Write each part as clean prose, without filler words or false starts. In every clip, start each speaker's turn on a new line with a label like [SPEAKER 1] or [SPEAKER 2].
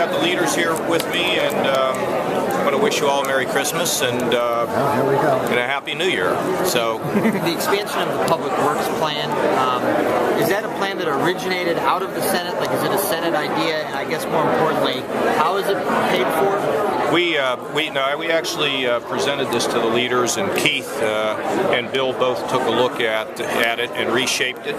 [SPEAKER 1] got the leaders here with me, and I want to wish you all a Merry Christmas and a Happy New Year. So,
[SPEAKER 2] the expansion of the Public Works plan, is that a plan that originated out of the Senate? Like, is it a Senate idea? And I guess more importantly, how is it paid for?
[SPEAKER 1] We actually presented this to the leaders, and Keith and Bill both took a look at it and reshaped it.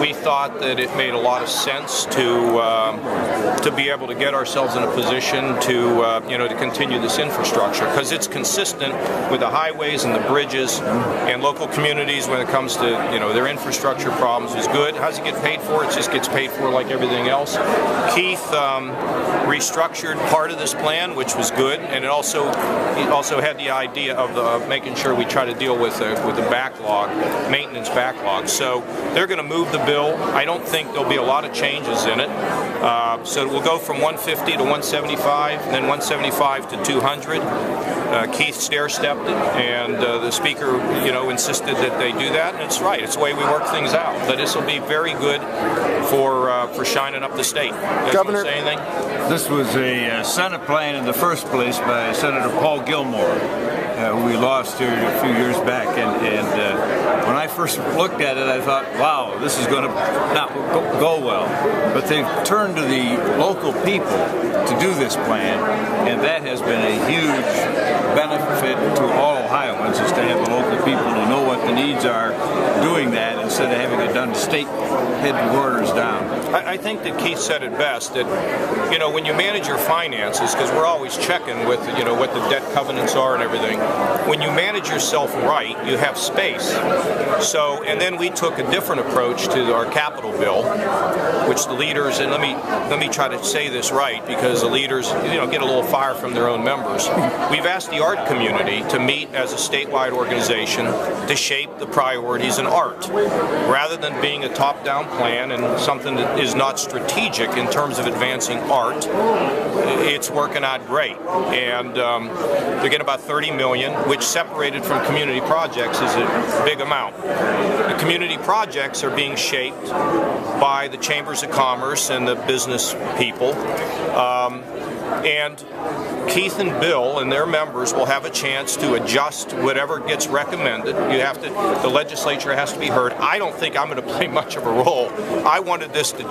[SPEAKER 1] We thought that it made a lot of sense to be able to get ourselves in a position to continue this infrastructure, because it's consistent with the highways and the bridges and local communities when it comes to their infrastructure problems is good. How does it get paid for? It just gets paid for like everything else. Keith restructured part of this plan, which was good. And it also had the idea of making sure we try to deal with the backlog, maintenance backlog. So they're going to move the bill. I don't think there'll be a lot of changes in it. So we'll go from 150 to 175, and then 175 to 200. Keith stair-stepped it, and the Speaker, insisted that they do that. And it's right. It's the way we work things out. But this will be very good for shining up the state.
[SPEAKER 3] Governor,
[SPEAKER 1] say anything?
[SPEAKER 4] This was a Senate plan in the first place by Senator Paul Gilmore, who we lost here a few years back. And when I first looked at it, I thought, wow, this is going to not go well. But they've turned to the local people to do this plan, and that has been a huge benefit to all Ohioans, is to have the local people to know what the needs are doing that instead of having it done to state headquarters down.
[SPEAKER 1] I think that Keith said it best, that when you manage your finances, because we're always checking with what the debt covenants are and everything, when you manage yourself right, you have space. So, and then we took a different approach to our capital bill, which the leaders, and let me try to say this right, because the leaders get a little fire from their own members. We've asked the art community to meet as a statewide organization to shape the priorities in art, rather than being a top-down plan and something that is not strategic in terms of advancing art. It's working out great, and they're getting about $30 million, which separated from community projects is a big amount. The community projects are being shaped by the chambers of commerce and the business people, and Keith and Bill and their members will have a chance to adjust whatever gets recommended. The legislature has to be heard. I don't think I'm going to play much of a role. I wanted this to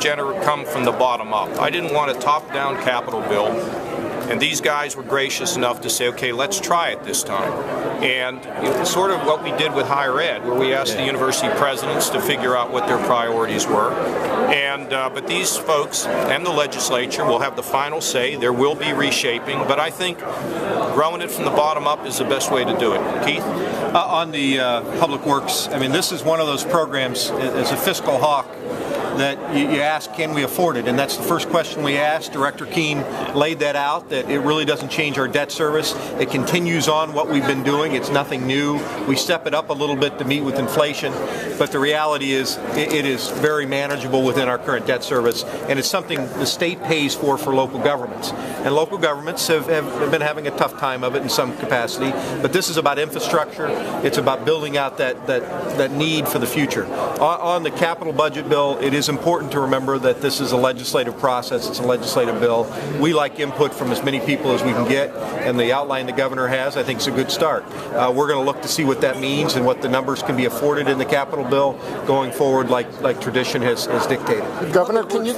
[SPEAKER 1] come from the bottom up. I didn't want a top-down capital bill. And these guys were gracious enough to say, okay, let's try it this time. And it's sort of what we did with higher ed, where we asked the university presidents to figure out what their priorities were. And but these folks and the legislature will have the final say. There will be reshaping, but I think growing it from the bottom up is the best way to do it. Keith?
[SPEAKER 3] On the Public Works, I mean, this is one of those programs as a fiscal hawk that you ask, can we afford it? And that's the first question we asked. Director Keene laid that out, that it really doesn't change our debt service. It continues on what we've been doing. It's nothing new. We step it up a little bit to meet with inflation, but the reality is it is very manageable within our current debt service, and it's something the state pays for local governments. And local governments have been having a tough time of it in some capacity, but this is about infrastructure. It's about building out that need for the future. On the capital budget bill, it is important to remember that this is a legislative process. It's a legislative bill. We like input from as many people as we can get, and the outline the governor has, I think, is a good start. We're going to look to see what that means and what the numbers can be afforded in the capital bill going forward, like tradition has dictated.
[SPEAKER 5] Governor, can you